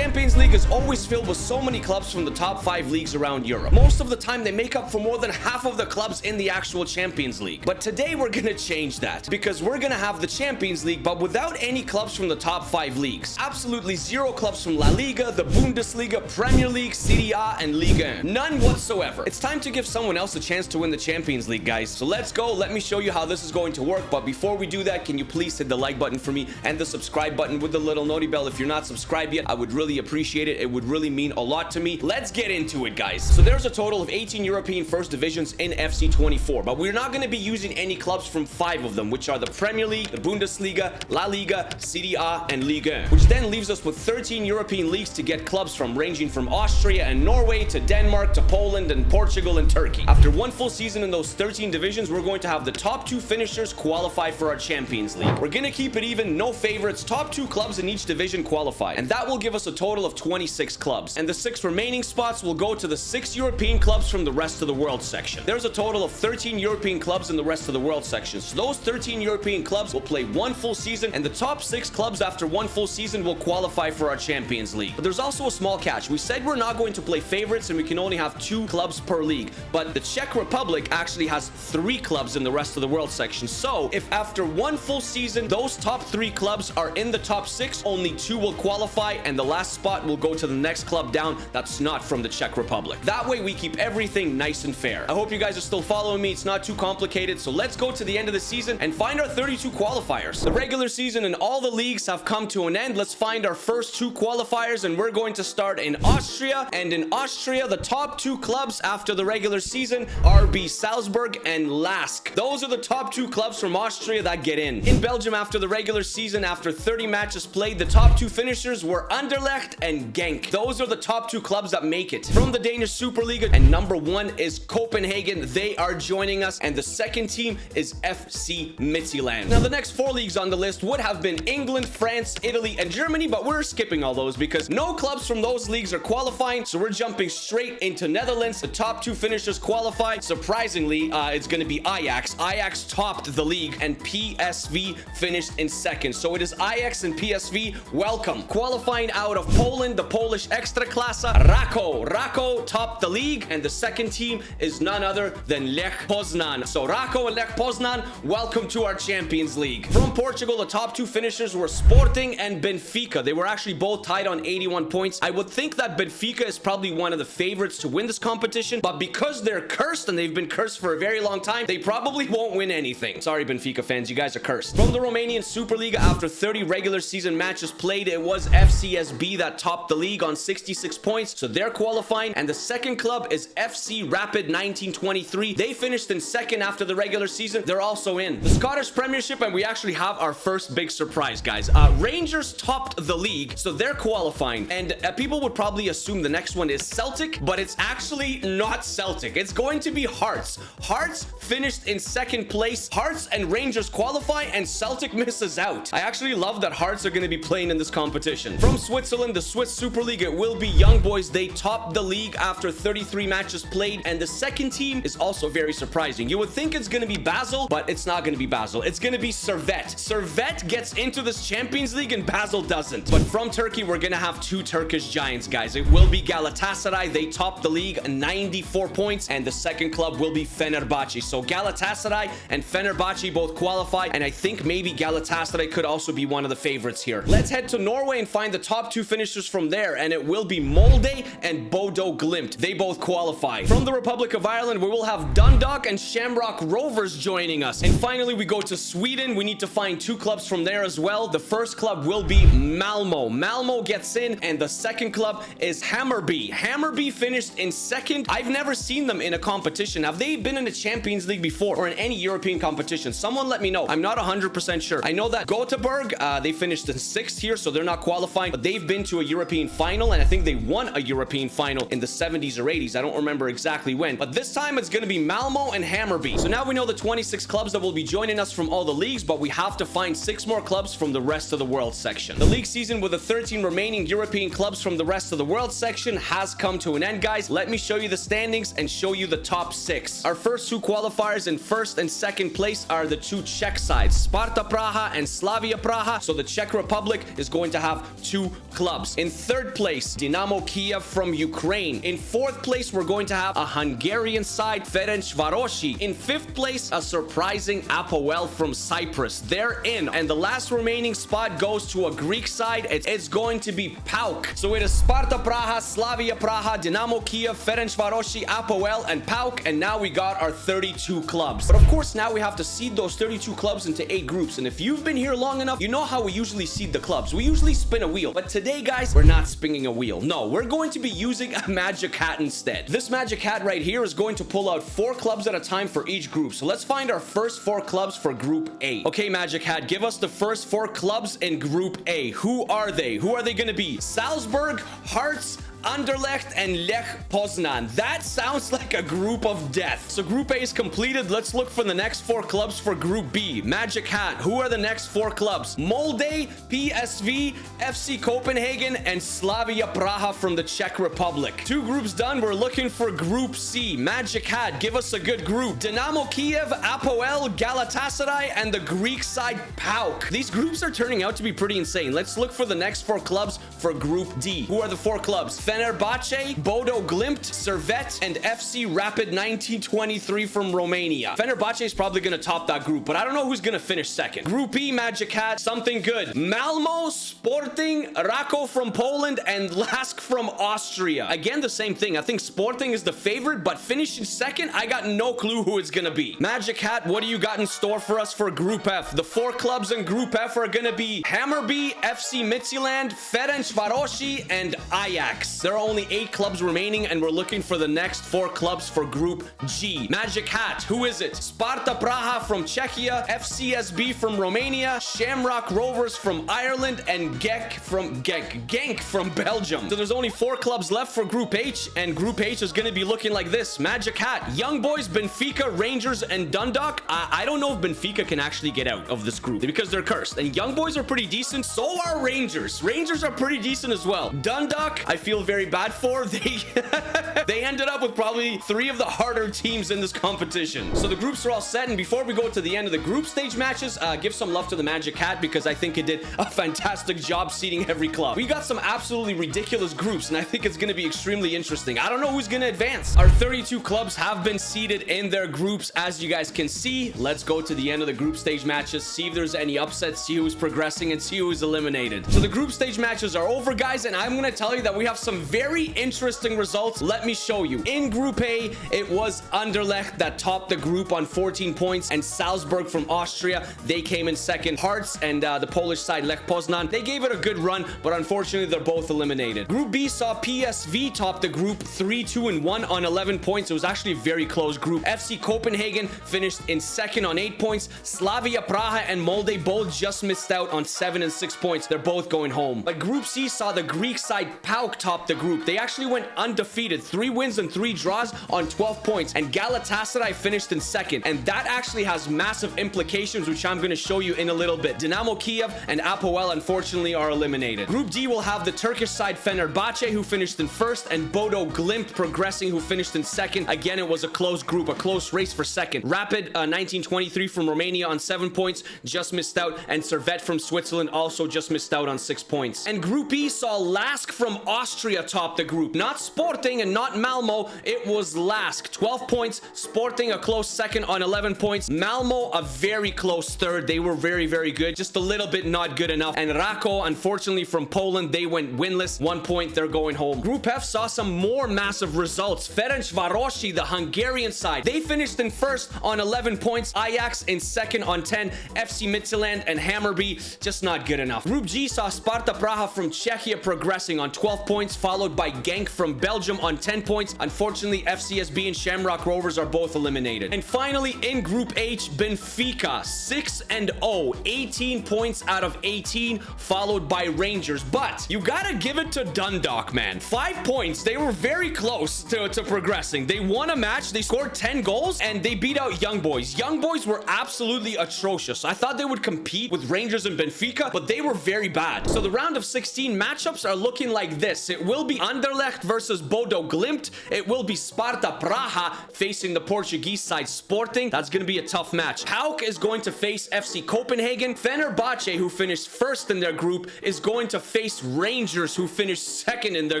Champions League is always filled with so many clubs from the top 5 leagues around Europe. Most of the time, they make up for more than half of the clubs in the actual Champions League. But today, we're gonna change that, because we're gonna have the Champions League, but without any clubs from the top 5 leagues. Absolutely zero clubs from La Liga, the Bundesliga, Premier League, Serie A, and Liga 1. None whatsoever. It's time to give someone else a chance to win the Champions League, guys. So let's go. Let me show you how this is going to work. But before we do that, can you please hit the like button for me and the subscribe button with the little noti bell if you're not subscribed yet? I would really appreciate it. It would really mean a lot to me. Let's get into it, guys. So there's a total of 18 European first divisions in FC24, but we're not going to be using any clubs from 5 of them, which are the Premier League, the Bundesliga, La Liga, Serie A, and Liga 1, which then leaves us with 13 European leagues to get clubs from, ranging from Austria and Norway to Denmark to Poland and Portugal and Turkey. After one full season in those 13 divisions, we're going to have the top 2 finishers qualify for our Champions League. We're going to keep it even, no favorites, top 2 clubs in each division qualify, and that will give us a total of 26 clubs, and the 6 remaining spots will go to the 6 European clubs from the rest of the world section. There's a total of 13 European clubs in the rest of the world section, so those 13 European clubs will play one full season, and the top 6 clubs after one full season will qualify for our Champions League. But there's also a small catch. We said we're not going to play favorites and we can only have 2 clubs per league, but the Czech Republic actually has 3 clubs in the rest of the world section. So if after one full season those top 3 clubs are in the top 6, only 2 will qualify, and the last spot will go to the next club down that's not from the Czech Republic. That way we keep everything nice and fair. I hope you guys are still following me. It's not too complicated. So let's go to the end of the season and find our 32 qualifiers. The regular season and all the leagues have come to an end. Let's find our first 2 qualifiers, and we're going to start in Austria. And in Austria, the top 2 clubs after the regular season, RB Salzburg and Lask. Those are the top 2 clubs from Austria that get in. In Belgium, after the regular season, after 30 matches played, the top 2 finishers were Anderlecht and Genk. Those are the top 2 clubs that make it. From the Danish Superliga, and number 1 is Copenhagen. They are joining us, and the second team is FC Midtjylland. Now, the next 4 leagues on the list would have been England, France, Italy, and Germany, but we're skipping all those because no clubs from those leagues are qualifying, so we're jumping straight into Netherlands. The top 2 finishers qualified. Surprisingly, it's going to be Ajax. Ajax topped the league, and PSV finished in second. So it is Ajax and PSV. Welcome. Qualifying out of Poland, the Polish Ekstraklasa, Rakow. Rakow topped the league, and the second team is none other than Lech Poznan. So Rakow and Lech Poznan, welcome to our Champions League. From Portugal, the top 2 finishers were Sporting and Benfica. They were actually both tied on 81 points. I would think that Benfica is probably one of the favorites to win this competition, but because they're cursed, and they've been cursed for a very long time, they probably won't win anything. Sorry, Benfica fans, you guys are cursed. From the Romanian Superliga, after 30 regular season matches played, it was FCSB that topped the league on 66 points, so they're qualifying. And the second club is FC Rapid 1923. They finished in second after the regular season. They're also in the Scottish Premiership, and we actually have our first big surprise, guys. Rangers topped the league, so they're qualifying. And people would probably assume the next one is Celtic, but it's actually not Celtic. It's going to be Hearts. Hearts finished in second place. Hearts and Rangers qualify, and Celtic misses out. I actually love that Hearts are going to be playing in this competition. From Switzerland, the Swiss Super League, it will be Young Boys. They topped the league after 33 matches played, and the second team is also very surprising. You would think it's going to be Basel, but it's not going to be Basel. It's going to be Servette. Servette gets into this Champions League and Basel doesn't. But from Turkey, we're going to have 2 Turkish giants, guys. It will be Galatasaray. They topped the league 94 points, and the second club will be Fenerbahce. So Galatasaray and Fenerbahce both qualify, and I think maybe Galatasaray could also be one of the favorites here. Let's head to Norway and find the top 2 finishers from there, and it will be Molde and Bodo Glimt. They both qualify. From the Republic of Ireland, we will have Dundalk and Shamrock Rovers joining us. And finally, we go to Sweden. We need to find 2 clubs from there as well. The first club will be Malmo. Malmo gets in, and the second club is Hammarby. Hammarby finished in second. I've never seen them in a competition. Have they been in the Champions League before or in any European competition? Someone let me know. I'm not 100% sure. I know that Göteborg, they finished in 6th here, so they're not qualifying, but they've been to a European final, and I think they won a European final in the 70s or 80s. I don't remember exactly when, but this time it's going to be Malmo and Hammarby. So now we know the 26 clubs that will be joining us from all the leagues, but we have to find 6 more clubs from the rest of the world section. The league season with the 13 remaining European clubs from the rest of the world section has come to an end, guys. Let me show you the standings and show you the top 6. Our first 2 qualifiers in first and second place are the 2 Czech sides, Sparta Praha and Slavia Praha. So the Czech Republic is going to have 2 clubs clubs. In third place, Dynamo Kiev from Ukraine. In fourth place, we're going to have a Hungarian side, Ferencvarosi. In fifth place, a surprising Apoel from Cyprus. They're in. And the last remaining spot goes to a Greek side. It's going to be PAOK. So it is Sparta Praha, Slavia Praha, Dynamo Kiev, Ferencvarosi, Apoel, and PAOK. And now we got our 32 clubs. But of course, now we have to seed those 32 clubs into 8 groups. And if you've been here long enough, you know how we usually seed the clubs. We usually spin a wheel. But today, guys, we're not spinning a wheel. No, we're going to be using a magic hat instead. This magic hat right here is going to pull out 4 clubs at a time for each group. So let's find our first 4 clubs for Group A. Okay, magic hat, give us the first 4 clubs in Group A. Who are they? Who are they going to be? Salzburg, Hearts, Anderlecht, and Lech Poznan. That sounds like a group of death. So Group A is completed. Let's look for the next 4 clubs for Group B. Magic hat, who are the next 4 clubs? Molde, PSV, FC Copenhagen, and Slavia Praha from the Czech Republic. 2 groups done. We're looking for Group C. Magic hat, give us a good group. Dynamo Kiev, Apoel, Galatasaray, and the Greek side PAOK. These groups are turning out to be pretty insane. Let's look for the next 4 clubs for Group D. Who are the 4 clubs? Fenerbahce, Bodo Glimt, Servette, and FC Rapid 1923 from Romania. Fenerbahce is probably going to top that group, but I don't know who's going to finish second. Group E, magic hat, something good. Malmo, Sporting, Rakow from Poland, and Lask from Austria. Again, the same thing. I think Sporting is the favorite, but finishing second, I got no clue who it's going to be. Magic hat, what do you got in store for us for Group F? The 4 clubs in Group F are going to be Hammarby, FC Midtjylland, Ferencvarosi, and Ajax. There are only 8 clubs remaining, and we're looking for the next 4 clubs for Group G. Magic hat, who is it? Sparta Praha from Czechia, FCSB from Romania, Shamrock Rovers from Ireland, and Genk from Belgium. So there's only 4 clubs left for Group H, and Group H is going to be looking like this. Magic hat, Young Boys, Benfica, Rangers, and Dundalk. I don't know if Benfica can actually get out of this group because they're cursed. And Young Boys are pretty decent. So are Rangers. Rangers are pretty decent as well. Dundalk, I feel very bad for. They ended up with probably 3 of the harder teams in this competition. So the groups are all set, and before we go to the end of the group stage matches, give some love to the Magic Hat because I think it did a fantastic job seeding every club. We got some absolutely ridiculous groups, and I think it's going to be extremely interesting. I don't know who's going to advance. Our 32 clubs have been seeded in their groups, as you guys can see. Let's go to the end of the group stage matches, see if there's any upsets, see who's progressing, and see who's eliminated. So the group stage matches are over, guys, and I'm going to tell you that we have some very interesting results. Let me show you. In Group A, it was Anderlecht that topped the group on 14 points, and Salzburg from Austria, they came in second. Hearts and the Polish side, Lech Poznan, they gave it a good run, but unfortunately, they're both eliminated. Group B saw PSV top the group 3-2-1 on 11 points. It was actually a very close group. FC Copenhagen finished in second on 8 points. Slavia Praha and Molde both just missed out on 7 and 6 points. They're both going home. But Group C saw the Greek side PAOK top the group. They actually went undefeated, 3 wins and 3 draws on 12 points, and Galatasaray finished in second, and that actually has massive implications, which I'm going to show you in a little bit. Dynamo Kiev and Apoel unfortunately are eliminated. Group D will have the Turkish side Fenerbahce, who finished in first, and Bodo Glimt progressing, who finished in second. Again, it was a close group, a close race for second. Rapid 1923 from Romania on 7 points, just missed out, and Servette from Switzerland also just missed out on 6 points. And Group E saw Lask from Austria top the group. Not Sporting and not Malmo, it was Lask, 12 points. Sporting a close second on 11 points. Malmo a very close third. They were very, very good, just a little bit not good enough. And Rakow, unfortunately from Poland, they went winless, 1 point, they're going home. Group F saw some more massive results. Ferencvarosi, the Hungarian side, they finished in first on 11 points. Ajax in second on 10. FC Midtjylland and Hammarby just not good enough. Group G saw Sparta Praha from Czechia progressing on 12 points, followed by Genk from Belgium on 10 points. Unfortunately, FCSB and Shamrock Rovers are both eliminated. And finally, in Group H, Benfica 6-0, 18 points out of 18, followed by Rangers. But you gotta give it to Dundalk, man. 5 points. They were very close to progressing. They won a match, they scored 10 goals, and they beat out Young Boys. Young Boys were absolutely atrocious. I thought they would compete with Rangers and Benfica, but they were very bad. So the round of 16 matchups are looking like this. It will be Anderlecht versus Bodo Glimt. It will be Sparta Praha facing the Portuguese side Sporting. That's going to be a tough match. PAOK is going to face FC Copenhagen. Fenerbahce, who finished first in their group, is going to face Rangers, who finished second in their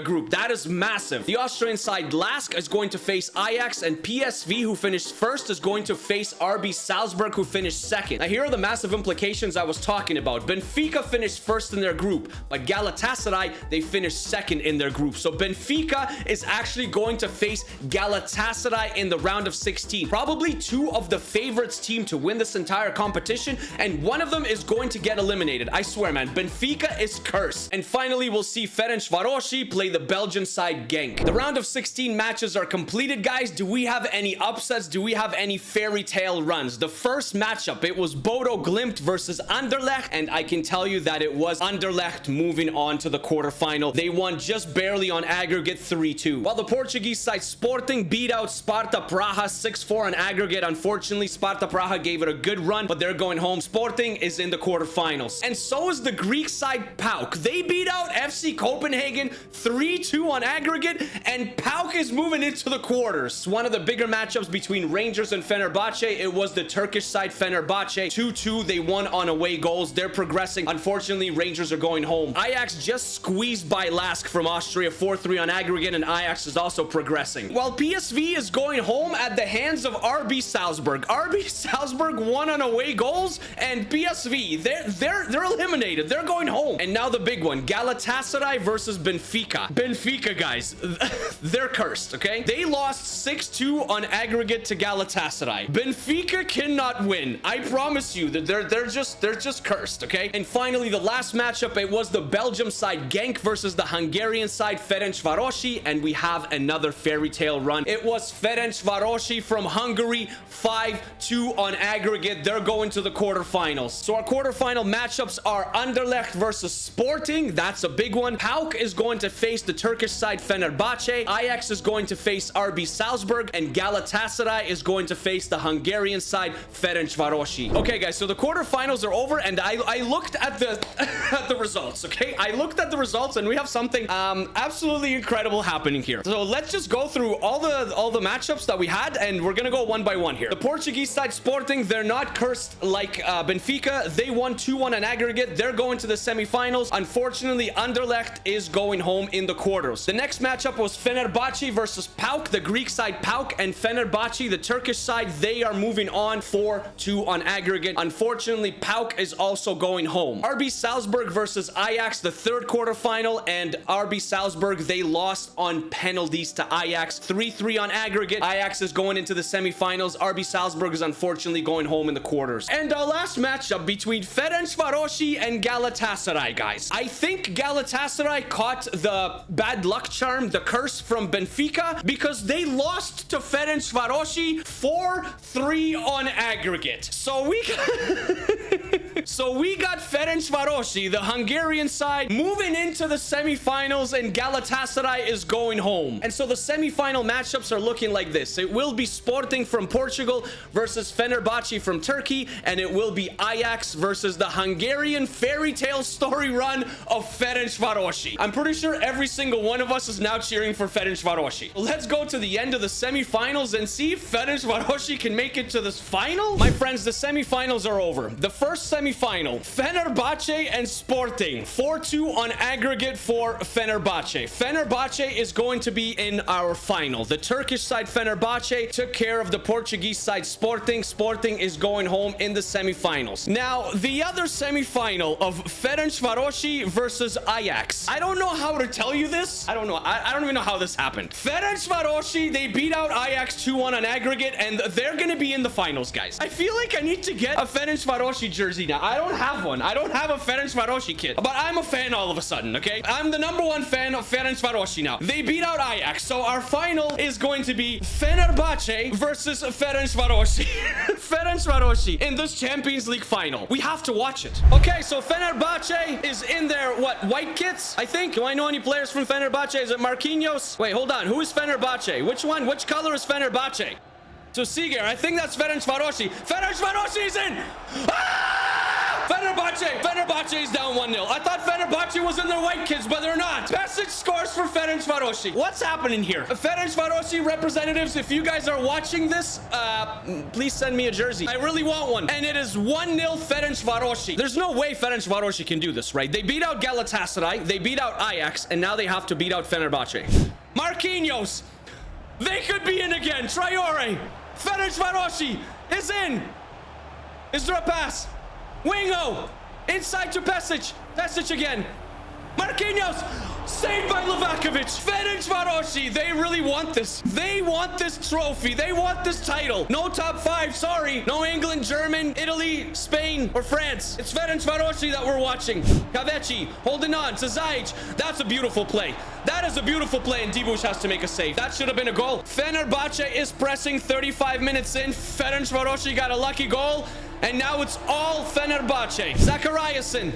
group. That is massive. The Austrian side Lask is going to face Ajax, and PSV, who finished first, is going to face RB Salzburg, who finished second. Now, here are the massive implications I was talking about. Benfica finished first in their group, but Galatasaray, they finished second in their group. So Benfica is actually going to face Galatasaray in the round of 16. Probably two of the favorites team to win this entire competition, and one of them is going to get eliminated. I swear, man, Benfica is cursed. And finally, we'll see Ferencvarosi play the Belgian side Genk. The round of 16 matches are completed, guys. Do we have any upsets? Do we have any fairy tale runs? The first matchup, it was Bodo Glimt versus Anderlecht, and I can tell you that it was Anderlecht moving on to the quarterfinal. They won just barely on aggregate 3-2. While the Portuguese side Sporting beat out Sparta Praha 6-4 on aggregate. Unfortunately, Sparta Praha gave it a good run, but they're going home. Sporting is in the quarterfinals. And so is the Greek side PAOK. They beat out FC Copenhagen 3-2 on aggregate, and PAOK is moving into the quarters. One of the bigger matchups between Rangers and Fenerbahce, it was the Turkish side Fenerbahce 2-2. They won on away goals. They're progressing. Unfortunately, Rangers are going home. Ajax just squeezed by Lask from Austria 4-3 on aggregate, and Ajax is also progressing. While PSV is going home at the hands of RB Salzburg. RB Salzburg won on away goals, and PSV, they're eliminated. They're going home. And now the big one, Galatasaray versus Benfica. Benfica, guys, they're cursed, okay? They lost 6-2 on aggregate to Galatasaray. Benfica cannot win. I promise you that they're just cursed, okay? And finally, the last matchup, it was the Belgium side Genk versus the Hungarian side Ferencvarosi, and we have another fairy tale run. It was Ferencvarosi from Hungary 5-2 on aggregate. They're going to the quarterfinals. So our quarterfinal matchups are Anderlecht versus Sporting. That's a big one. PAOK is going to face the Turkish side Fenerbahce. Ajax is going to face RB Salzburg, and Galatasaray is going to face the Hungarian side Ferencvarosi. Okay, guys, so the quarterfinals are over, and I looked at the at the results, okay? I looked at the results, and we have something absolutely incredible happening here. So let's just go through all the matchups that we had, and we're gonna go one by one here. The Portuguese side Sporting, they're not cursed like Benfica. They won 2-1 on aggregate. They're going to the semifinals. Unfortunately, Anderlecht is going home in the quarters. The next matchup was Fenerbahce versus PAOK. The Greek side PAOK and Fenerbahce, the Turkish side, they are moving on 4-2 on aggregate. Unfortunately, PAOK is also going home. RB Salzburg versus Ajax, the third quarterfinal, and RB Salzburg, they lost on penalties to Ajax 3-3 on aggregate. Ajax is going into the semifinals. RB Salzburg is unfortunately going home in the quarters. And our last matchup between Ferencvarosi and Galatasaray, guys. I think Galatasaray caught the bad luck charm, the curse from Benfica, because they lost to Ferencvarosi 4-3 on aggregate. So we got Ferencvarosi, the Hungarian side, moving into the semifinals, and Galatasaray is going home. And so the semifinal matchups are looking like this. It will be Sporting from Portugal versus Fenerbahce from Turkey, and it will be Ajax versus the Hungarian fairy tale story run of Ferencvarosi. I'm pretty sure every single one of us is now cheering for Ferencvarosi. Let's go to the end of the semifinals and see if Ferencvarosi can make it to this final. My friends, the semifinals are over. The first semifinal, Fenerbahce and Sporting, 4-2 on aggregate for Fenerbahce. Fenerbahce is going to be in our final. The Turkish side Fenerbahce took care of the Portuguese side Sporting. Sporting is going home in the semifinals. Now, the other semifinal of Ferencvarosi versus Ajax. I don't know how to tell you this. I don't know. I don't even know how this happened. Ferencvarosi, they beat out Ajax 2-1 on aggregate, and they're going to be in the finals, guys. I feel like I need to get a Ferencvarosi jersey now. I don't have one. I don't have a Ferencvarosi kit, but I'm a fan all of a sudden, okay? I'm the #1 fan of Ferencvarosi now. They beat out Ajax, so our final is going to be Fenerbahce versus Ferencvarosi. Ferencvarosi in this Champions League final. We have to watch it. Okay, so Fenerbahce is in their, white kits? I think. Do I know any players from Fenerbahce? Is it Marquinhos? Wait, hold on. Who is Fenerbahce? Which one? Which color is Fenerbahce? So Siger, I think that's Ferencvarosi. Ferencvarosi is in! Ah! Fenerbahce Fenerbahce is down 1-0. I thought Fenerbahce was in their white kids, but they're not. Pesic scores for Ferencvarosi. What's happening here? Ferencvarosi representatives, if you guys are watching this, please send me a jersey. I really want one. And it is 1-0 Ferencvarosi. There's no way Ferencvarosi can do this, right? They beat out Galatasaray, they beat out Ajax, and now they have to beat out Fenerbahce. Marquinhos. They could be in again. Traore. Ferencvarosi is in. Is there a pass? Wingo. Inside to Pesic. Pesic again. Marquinhos. Saved by Livakovic. Ferencvarosi. They really want this. They want this trophy. They want this title. No top 5. Sorry. No England, German, Italy, Spain, or France. It's Ferencvarosi that we're watching. Kaveci holding on to Zajic. That's a beautiful play. That is a beautiful play, and Dibush has to make a save. That should have been a goal. Fenerbahce is pressing 35 minutes in. Ferencvarosi got a lucky goal, and now it's all Fenerbahce. Zachariasen.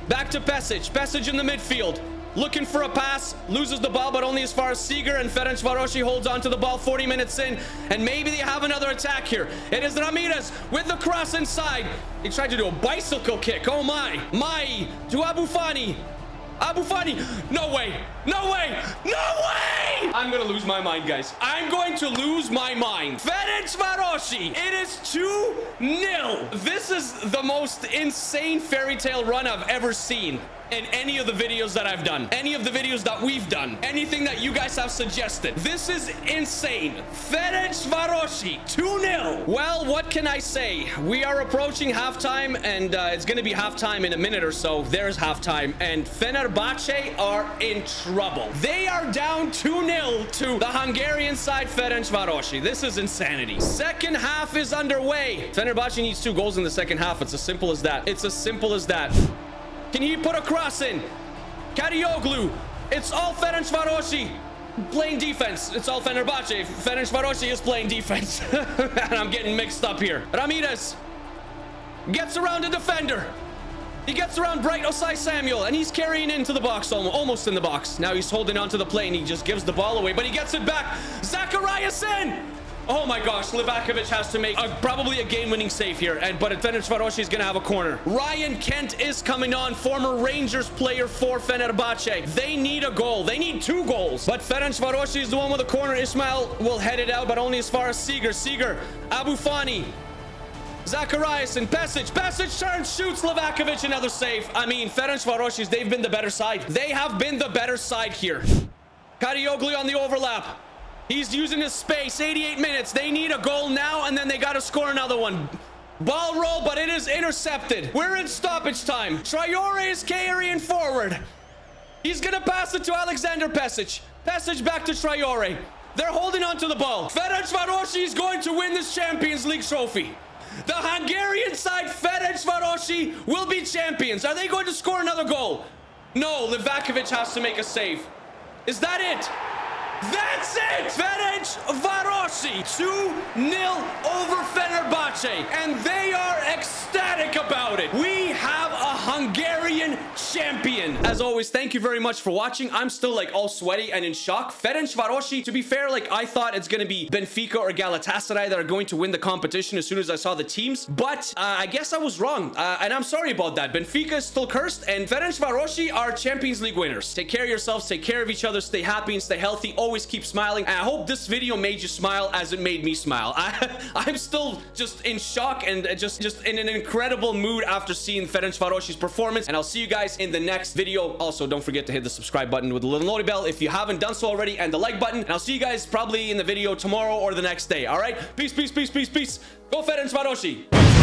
Back to Pesic. Pesic in the midfield. Looking for a pass, loses the ball, but only as far as Seeger, and Ferencvarosi holds on to the ball 40 minutes in, and maybe they have another attack here. It is Ramirez with the cross inside. He tried to do a bicycle kick. Oh my. Mai to Abufani. Abufani. No way. No way. No way. I'm going to lose my mind, guys. I'm going to lose my mind. Ferencvarosi. It is 2-0. This is the most insane fairy tale run I've ever seen in any of the videos that I've done, any of the videos that we've done, anything that you guys have suggested. This is insane. Ferencvarosi 2-0. Well, what can I say? We are approaching halftime, and it's going to be halftime in a minute or so. There's halftime, and Fenerbahce are in trouble. They are down 2-0 to the Hungarian side, Ferencvarosi. This is insanity. Second half is underway. Fenerbahce needs 2 goals in the second half. It's as simple as that. It's as simple as that. Can he put a cross in? Karioglu. It's all Ferencvarosi playing defense. It's all Fenerbahce. Ferencvarosi is playing defense. And I'm getting mixed up here. Ramirez gets around the defender. He gets around Bright Osai Samuel, and he's carrying into the box, almost in the box. Now he's holding onto the play, and he just gives the ball away, but he gets it back. Zachariasen. Oh my gosh, Livakovic has to make probably a game-winning save here, but Fenerbahce is going to have a corner. Ryan Kent is coming on, former Rangers player for Fenerbahce. They need a goal. They need 2 goals. But Ferencvarosi is the one with the corner. Ismail will head it out, but only as far as Seeger. Seeger, Abufani, Zachariasen, Pesic. Pesic turns, shoots Livakovic, another save. I mean, Ferencvarosi, they've been the better side. They have been the better side here. Karioglu on the overlap. He's using his space. 88 minutes. They need a goal now, and then they got to score another one. Ball roll, but it is intercepted. We're in stoppage time. Traore is carrying forward. He's going to pass it to Alexander Pesic. Pesic back to Traore. They're holding on to the ball. Ferencvarosi is going to win this Champions League trophy. The Hungarian side, Ferencvarosi, will be champions. Are they going to score another goal? No, Livakovic has to make a save. Is that it? That's it! Ferencvarosi 2-0 over Fenerbahce, and they are ecstatic about it. We have a Hungarian champion. As always, thank you very much for watching. I'm still like all sweaty and in shock. Ferencvarosi, to be fair, like I thought it's gonna be Benfica or Galatasaray that are going to win the competition as soon as I saw the teams, but I guess I was wrong, and I'm sorry about that. Benfica is still cursed, and Ferencvarosi are Champions League winners. Take care of yourselves, take care of each other, stay happy and stay healthy. Always keep smiling. And I hope this video made you smile as it made me smile. I'm still just in shock and just in an incredible mood after seeing Ferencvarosi's performance. And I'll see you guys in the next video. Also, don't forget to hit the subscribe button with the little noty bell if you haven't done so already, and the like button. And I'll see you guys probably in the video tomorrow or the next day. All right? Peace, peace, peace, peace, peace. Go Ferencvarosi.